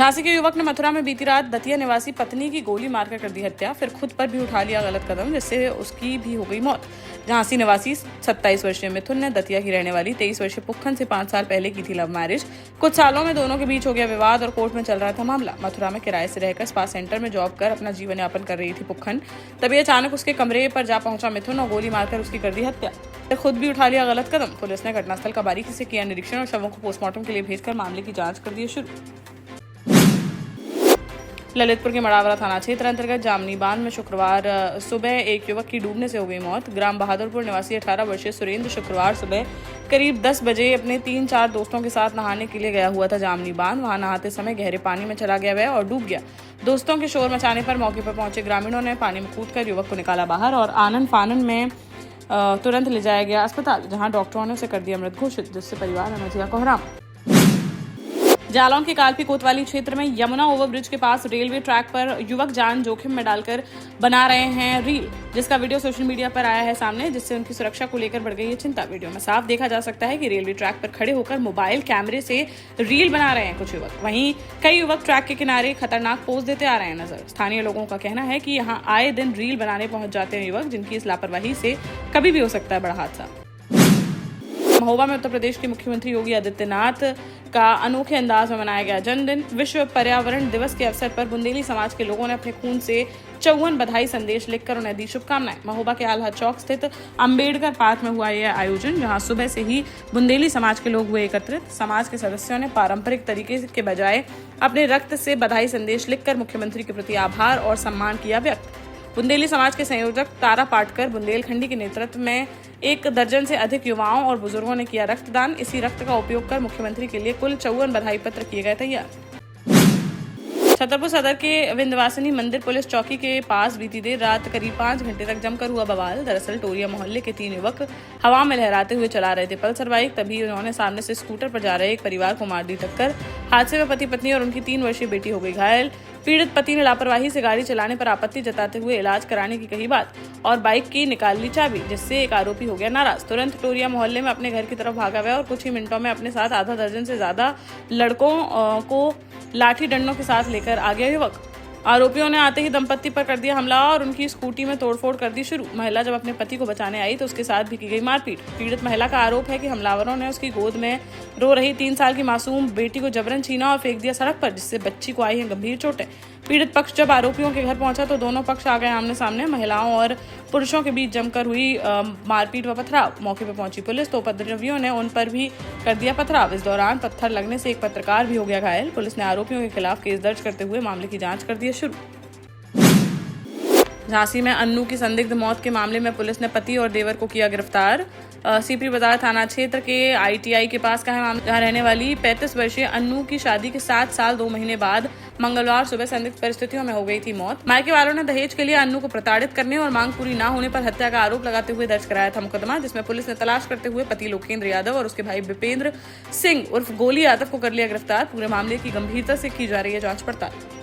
झांसी के युवक ने मथुरा में बीती रात दतिया निवासी पत्नी की गोली मारकर कर दी हत्या, फिर खुद पर भी उठा लिया गलत कदम, जिससे उसकी भी हो गई मौत। झांसी निवासी 27 वर्षीय मिथुन ने दतिया की रहने वाली 23 वर्षीय पुक्खन से 5 साल पहले की थी लव मैरिज। कुछ सालों में दोनों के बीच हो गया विवाद और कोर्ट में चल रहा था मामला। मथुरा में किराए से रहकर स्पा सेंटर में जॉब कर अपना जीवन यापन कर रही थी पुक्खन। तभी अचानक उसके कमरे पर जा पहुंचा मिथुन और गोली मारकर उसकी कर दी हत्या, फिर खुद भी उठा लिया गलत कदम। पुलिस ने घटनास्थल का बारीकी से किया निरीक्षण और शवों को पोस्टमार्टम के लिए भेजकर मामले की जांच कर दी शुरू। ललितपुर के मड़ावरा थाना क्षेत्र अंतर्गत जामनी बांध में शुक्रवार सुबह एक युवक की डूबने से हो गई मौत। ग्राम बहादुरपुर निवासी 18 वर्षीय सुरेंद्र शुक्रवार सुबह करीब 10 बजे अपने 3-4 दोस्तों के साथ नहाने के लिए गया हुआ था जामनी बांध। वहां नहाते समय गहरे पानी में चला गया वह और डूब गया। दोस्तों के शोर मचाने पर मौके पर पहुंचे ग्रामीणों ने पानी में कूदकर युवक को निकाला बाहर और आनन फानन में तुरंत ले जाया गया अस्पताल, जहाँ डॉक्टरों ने उसे कर दिया मृत घोषित, जिससे परिवार में मचा कोहराम। जालौन के कालपी कोतवाली क्षेत्र में यमुना ओवरब्रिज के पास रेलवे ट्रैक पर युवक जान जोखिम में डालकर बना रहे हैं रील, जिसका वीडियो सोशल मीडिया पर आया है सामने, जिससे उनकी सुरक्षा को लेकर बढ़ गई है चिंता। वीडियो में साफ देखा जा सकता है कि रेलवे ट्रैक पर खड़े होकर मोबाइल कैमरे से रील बना रहे हैं कुछ युवक। वहीं कई युवक ट्रैक के किनारे खतरनाक पोज देते आ रहे हैं नजर। स्थानीय लोगों का कहना है कि यहाँ आए दिन रील बनाने पहुंच जाते हैं युवक, जिनकी इस लापरवाही से कभी भी हो सकता है बड़ा हादसा। महोबा में उत्तर प्रदेश के मुख्यमंत्री योगी आदित्यनाथ का अनोखे अंदाज में मनाया गया जन्मदिन। विश्व पर्यावरण दिवस के अवसर पर बुंदेली समाज के लोगों ने अपने खून से 54 बधाई संदेश लिखकर उन्हें दी शुभकामनाएं। महोबा के आल्हा चौक स्थित अंबेडकर पार्क में हुआ यह आयोजन, जहां सुबह से ही बुंदेली समाज के लोग हुए एकत्रित। समाज के सदस्यों ने पारंपरिक तरीके के बजाय अपने रक्त से बधाई संदेश लिखकर मुख्यमंत्री के प्रति आभार और सम्मान किया व्यक्त। बुंदेली समाज के संयोजक तारा पाटकर बुंदेलखंडी के नेतृत्व में 1 दर्जन से अधिक युवाओं और बुजुर्गों ने किया रक्तदान। इसी रक्त का उपयोग कर मुख्यमंत्री के लिए कुल 54 बधाई पत्र किए गए तैयार। छतरपुर सदर के विंध्यवासिनी मंदिर पुलिस चौकी के पास बीती देर रात करीब 5 घंटे तक जमकर हुआ बवाल। दरअसल टोरिया मोहल्ले के 3 युवक हवा में लहराते हुए चला रहे थे पल्सर बाइक, तभी उन्होंने सामने से स्कूटर पर जा रहे एक परिवार को मार दी टक्कर। हादसे में पति पत्नी और उनकी 3 वर्षीय बेटी हो गई घायल। पीड़ित पति ने लापरवाही से गाड़ी चलाने पर आपत्ति जताते हुए इलाज कराने की कही बात और बाइक की निकाल ली चाबी, जिससे एक आरोपी हो गया नाराज। तुरंत टोरिया मोहल्ले में अपने घर की तरफ भागा हुआ और कुछ ही मिनटों में अपने साथ आधा दर्जन से ज्यादा लड़कों को लाठी डंडों के साथ लेकर आ गया युवक। आरोपियों ने आते ही दंपत्ति पर कर दिया हमला और उनकी स्कूटी में तोड़फोड़ कर दी शुरू। महिला जब अपने पति को बचाने आई तो उसके साथ भी की गई मारपीट। पीड़ित महिला का आरोप है कि हमलावरों ने उसकी गोद में रो रही 3 साल की मासूम बेटी को जबरन छीना और फेंक दिया सड़क पर, जिससे बच्ची को आई है गंभीर चोटें। पीड़ित पक्ष जब आरोपियों के घर पहुंचा तो दोनों पक्ष आ गए आमने सामने। महिलाओं और पुरुषों के बीच जमकर हुई मारपीट व पथराव। मौके पर पहुंची पुलिस तो उपद्रवियों ने उन पर भी कर दिया पथराव। इस दौरान पत्थर लगने से एक पत्रकार भी हो गया घायल। पुलिस ने आरोपियों के खिलाफ केस दर्ज करते हुए मामले की जांच कर दी है शुरू। झांसी में अन्नू की संदिग्ध मौत के मामले में पुलिस ने पति और देवर को किया गिरफ्तार। सीपी बाजार थाना क्षेत्र के ITI के पास का है मामला, जहां रहने वाली 35 वर्षीय अन्नू की शादी के 7 साल 2 महीने बाद मंगलवार सुबह संदिग्ध परिस्थितियों में हो गई थी मौत। मायके वालों ने दहेज के लिए अन्नू को प्रताड़ित करने और मांग पूरी न होने पर हत्या का आरोप लगाते हुए दर्ज कराया था मुकदमा, जिसमें पुलिस ने तलाश करते हुए पति लोकेंद्र यादव और उसके भाई विपेंद्र सिंह उर्फ गोली यादव को कर लिया गिरफ्तार। पूरे मामले की गंभीरता से की जा रही है जांच पड़ताल।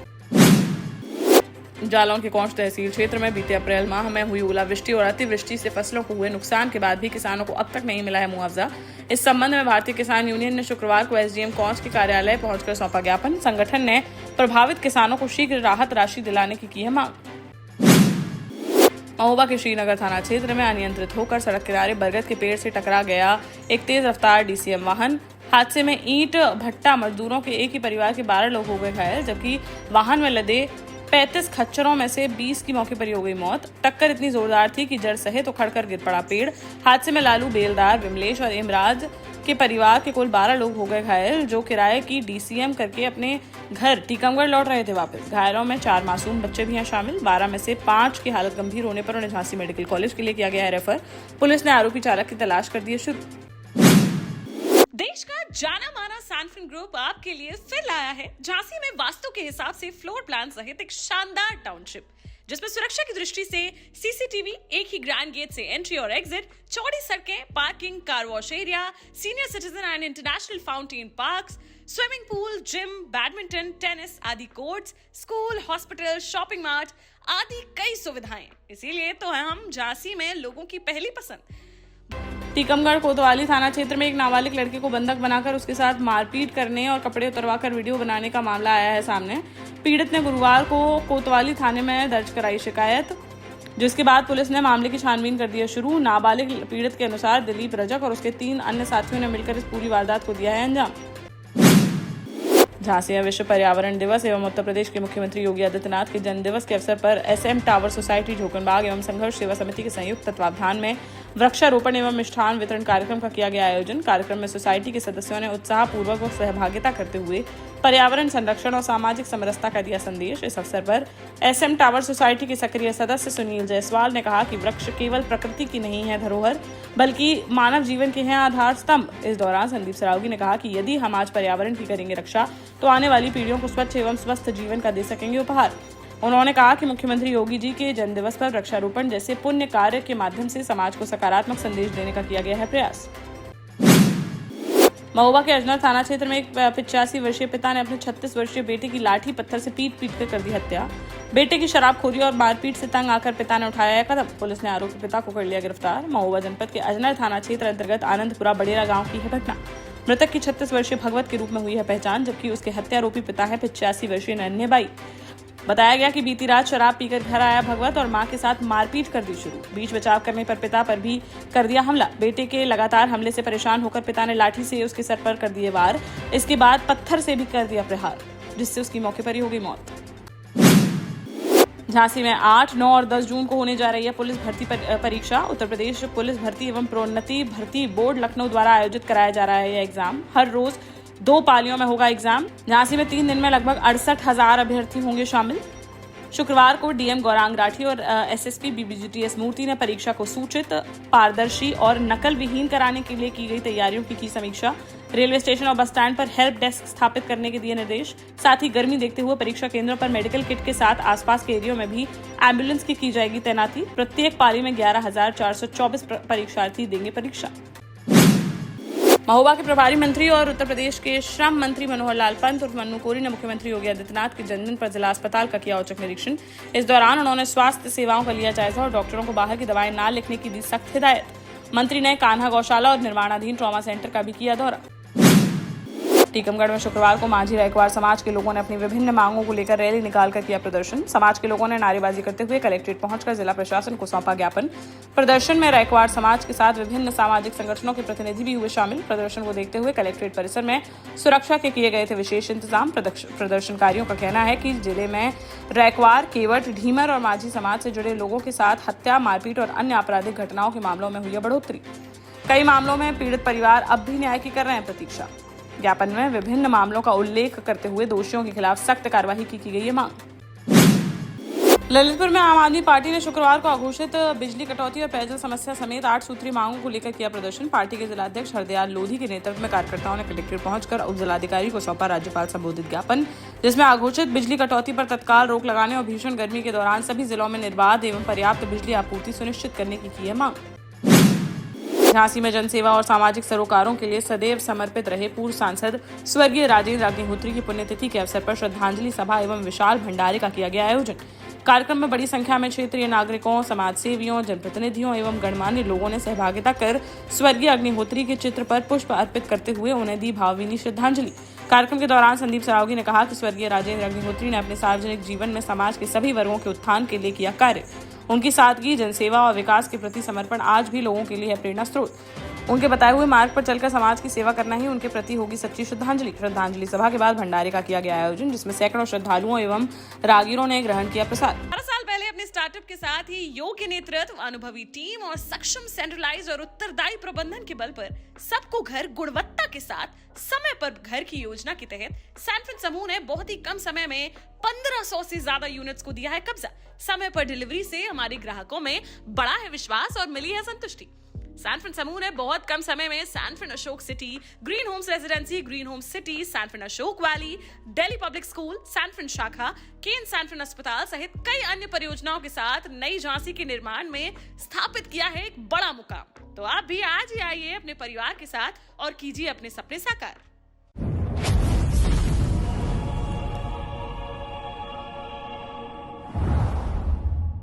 जालौन के कौंच तहसील क्षेत्र में बीते अप्रैल माह में हुई ओलावृष्टि और अतिवृष्टि से फसलों को हुए नुकसान के बाद भी किसानों को अब तक नहीं मिला है मुआवजा। इस संबंध में भारतीय किसान यूनियन ने शुक्रवार को SDM कौंच के कार्यालय पहुंचकर सौंपा ज्ञापन। संगठन ने प्रभावित किसानों को शीघ्र राहत राशि दिलाने की है मांग। महोबा के श्रीनगर थाना क्षेत्र में अनियंत्रित होकर सड़क किनारे बरगद के पेड़ से टकरा गया एक तेज रफ्तार DCM वाहन। हादसे में ईंट भट्टा मजदूरों के एक ही परिवार के 12 लोग हो गए घायल, जबकि वाहन में लदे 35 खच्चरों में से 20 की मौके पर ही हो गई मौत। टक्कर इतनी जोरदार थी कि जड़ सहे तो खड़कर गिर पड़ा पेड़। हादसे में लालू, बेलदार, विमलेश और इमराज के परिवार के कुल 12 लोग हो गए घायल, जो किराए की DCM करके अपने घर टीकमगढ़ लौट रहे थे वापस। घायलों में 4 मासूम बच्चे भी हैं शामिल। 12 में से 5 की हालत गंभीर होने पर उन्हें झांसी मेडिकल कॉलेज के लिए किया गया है रेफर। पुलिस ने आरोपी चालक की तलाश कर दी है शुरू। देश का जाना माना सैनफिन ग्रुप आपके लिए फिर लाया है झांसी में वास्तु के हिसाब से फ्लोर प्लान सहित एक शानदार टाउनशिप, जिसमें सुरक्षा की दृष्टि से CCTV, एक ही ग्रैंड गेट से एंट्री और एग्जिट, चौड़ी सड़कें, parking, car wash area, senior citizen and international fountain parks, swimming pool, gym, badminton, tennis आदि courts, school, hospital, shopping mart आदि कई सुविधाएं। इसीलिए तो हम झांसी में लोगों की पहली पसंद। टीकमगढ़ कोतवाली थाना क्षेत्र में एक नाबालिग लड़के को बंधक बनाकर उसके साथ मारपीट करने और कपड़े उतरवाकर वीडियो बनाने का मामला आया है सामने। पीड़ित ने गुरुवार को कोतवाली थाने में दर्ज कराई शिकायत, जिसके बाद पुलिस ने मामले की छानबीन कर दी है शुरू। नाबालिग पीड़ित के अनुसार दिलीप रजक और उसके 3 अन्य साथियों ने मिलकर इस पूरी वारदात को दिया है अंजाम। झांसी में विश्व पर्यावरण दिवस एवं उत्तर प्रदेश के मुख्यमंत्री योगी आदित्यनाथ के जन्म दिवस के अवसर पर SM टावर सोसाइटी झोकनबाग एवं संघर्ष सेवा समिति के संयुक्त तत्वावधान में वृक्षारोपण एवं मिष्ठान वितरण कार्यक्रम का किया गया आयोजन। कार्यक्रम में सोसाइटी के सदस्यों ने उत्साहपूर्वक व सहभागिता करते हुए पर्यावरण संरक्षण और सामाजिक समरसता का दिया संदेश। इस अवसर पर SM टावर सोसाइटी के सक्रिय सदस्य सुनील जायसवाल ने कहा कि वृक्ष केवल प्रकृति की नहीं है धरोहर, बल्कि मानव जीवन के हैं आधार स्तंभ। इस दौरान संदीप सरावगी ने कहा कि यदि हम आज पर्यावरण की करेंगे रक्षा तो आने वाली पीढ़ियों को स्वच्छ एवं स्वस्थ जीवन का दे सकेंगे उपहार। उन्होंने कहा कि मुख्यमंत्री योगी जी के जन्मदिवस पर वृक्षारोपण जैसे पुण्य कार्य के माध्यम से समाज को सकारात्मक संदेश देने का किया गया है प्रयास। महोबा के अजनर थाना क्षेत्र में एक 85 वर्षीय पिता ने अपने 36 वर्षीय बेटे की लाठी पत्थर से पीट कर दी हत्या। बेटे की शराबखोरी और मारपीट से तंग आकर पिता ने उठाया यह कदम। पुलिस ने आरोपी पिता को कर लिया गिरफ्तार। महोबा जनपद के अजनर थाना क्षेत्र अंतर्गत आनंदपुरा बडेरा गाँव की है घटना। मृतक की 36 वर्षीय भगवत के रूप में हुई है पहचान, जबकि उसके हत्यारोपी पिता है 85 वर्षीय नन्हे बाई। बताया गया कि बीती रात शराब पीकर घर आया भगवत और मां के साथ मारपीट कर दी शुरू। बीच बचाव करने पर पिता पर भी कर दिया हमला। बेटे के लगातार हमले से परेशान होकर पिता ने लाठी से उसके सर पर कर दिए वार। इसके बाद पत्थर से भी कर दिया प्रहार, जिससे उसकी मौके पर ही हो गई मौत। झांसी में 8, 9 और 10 जून को होने जा रही है पुलिस भर्ती परीक्षा। उत्तर प्रदेश पुलिस भर्ती एवं प्रोन्नति भर्ती बोर्ड लखनऊ द्वारा आयोजित कराया जा रहा है यह एग्जाम। हर रोज 2 पालियों में होगा एग्जाम। झांसी में 3 दिन में लगभग 68,000 अभ्यर्थी होंगे शामिल। शुक्रवार को DM गौरांग राठी और SSP BBGTS मूर्ति ने परीक्षा को सूचित, पारदर्शी और नकल विहीन कराने के लिए की गई तैयारियों की समीक्षा। रेलवे स्टेशन और बस स्टैंड पर हेल्प डेस्क स्थापित करने के दिए निर्देश। साथ ही गर्मी देखते हुए परीक्षा केंद्रों पर मेडिकल किट के साथ आसपास के एरियो में भी एम्बुलेंस की जाएगी तैनाती। प्रत्येक पाली में 11,424 परीक्षार्थी देंगे परीक्षा। महोबा के प्रभारी मंत्री और उत्तर प्रदेश के श्रम मंत्री मनोहर लाल पंत उर्फ मन्नू कोरी ने मुख्यमंत्री योगी आदित्यनाथ के जन्मदिन पर जिला अस्पताल का किया औचक निरीक्षण। इस दौरान उन्होंने स्वास्थ्य सेवाओं का लिया जायजा और डॉक्टरों को बाहर की दवाएं न लिखने की दी सख्त हिदायत। मंत्री ने कान्हा गौशाला और निर्माणाधीन ट्रॉमा सेंटर का भी किया दौरा। टीकमगढ़ में शुक्रवार को माझी रैकवार समाज के लोगों ने अपनी विभिन्न मांगों को लेकर रैली निकालकर किया प्रदर्शन। समाज के लोगों ने नारेबाजी करते हुए कलेक्ट्रेट पहुंचकर जिला प्रशासन को सौंपा ज्ञापन। प्रदर्शन में रैकवार समाज के साथ विभिन्न सामाजिक संगठनों के प्रतिनिधि भी हुए शामिल। प्रदर्शन को देखते हुए कलेक्ट्रेट परिसर में सुरक्षा के किए गए थे विशेष इंतजाम। प्रदर्शनकारियों का कहना है कि जिले में रैकवार, केवट, ढीमर और माझी समाज से जुड़े लोगों के साथ हत्या, मारपीट और अन्य आपराधिक घटनाओं के मामलों में हुई है बढ़ोतरी। कई मामलों में पीड़ित परिवार अब भी न्याय की कर रहे हैं प्रतीक्षा। ज्ञापन में विभिन्न मामलों का उल्लेख करते हुए दोषियों के खिलाफ सख्त कार्रवाई की गई है मांग। ललितपुर में आम आदमी पार्टी ने शुक्रवार को अघोषित बिजली कटौती और पेयजल समस्या समेत 8 सूत्रीय मांगों को लेकर किया प्रदर्शन। पार्टी के जिलाध्यक्ष हरदयाल लोधी के नेतृत्व में कार्यकर्ताओं ने कलेक्ट्रेट पहुंचकर उप जिलाधिकारी को सौंपा राज्यपाल संबोधित ज्ञापन, जिसमें अघोषित बिजली कटौती पर तत्काल रोक लगाने और भीषण गर्मी के दौरान सभी जिलों में निर्बाध एवं पर्याप्त बिजली आपूर्ति सुनिश्चित करने की है मांग। झांसी में जनसेवा और सामाजिक सरोकारों के लिए सदैव समर्पित रहे पूर्व सांसद स्वर्गीय राजेंद्र अग्निहोत्री की पुण्यतिथि के अवसर पर श्रद्धांजलि सभा एवं विशाल भंडारे का किया गया आयोजन। कार्यक्रम में बड़ी संख्या में क्षेत्रीय नागरिकों, समाज सेवियों, जनप्रतिनिधियों एवं गणमान्य लोगों ने सहभागिता कर स्वर्गीय अग्निहोत्री के चित्र पर पुष्प अर्पित करते हुए उन्हें दी भावभीनी श्रद्धांजलि। कार्यक्रम के दौरान संदीप सरावगी ने कहा कि स्वर्गीय राजेंद्र अग्निहोत्री ने अपने सार्वजनिक जीवन में समाज के सभी वर्गों के उत्थान के लिए किया कार्य। उनकी सादगी, जनसेवा और विकास के प्रति समर्पण आज भी लोगों के लिए है प्रेरणा स्रोत। उनके बताए हुए मार्ग पर चलकर समाज की सेवा करना ही उनके प्रति होगी सच्ची श्रद्धांजलि। श्रद्धांजलि सभा के बाद भंडारे का किया गया आयोजन, जिसमें सैकड़ों श्रद्धालुओं एवं रागीरों ने ग्रहण किया प्रसाद। 12 साल पहले अपने स्टार्टअप के साथ ही योग्य नेतृत्व, अनुभवी टीम और सक्षम सेंट्रलाइज और उत्तरदायी प्रबंधन के बल पर सबको घर गुणवत्ता के साथ समय पर घर की योजना के तहत सैनफिन समूह ने बहुत ही कम समय में 1500 से ज्यादा यूनिट्स को दिया है कब्जा। समय पर डिलीवरी से हमारे ग्राहकों में बढ़ा है विश्वास और मिली है संतुष्टि। सैनफिन समूह ने बहुत कम समय में Sanfin Ashok city, green homes residency, green homes city, Sanfin Ashok valley, Delhi public school, Sanfin शाखा, केन सैनफिन अस्पताल सहित कई अन्य परियोजनाओं के साथ नई झांसी के निर्माण में स्थापित किया है एक बड़ा मुकाम। तो आप भी आज ही आइए अपने परिवार के साथ और कीजिए अपने सपने साकार।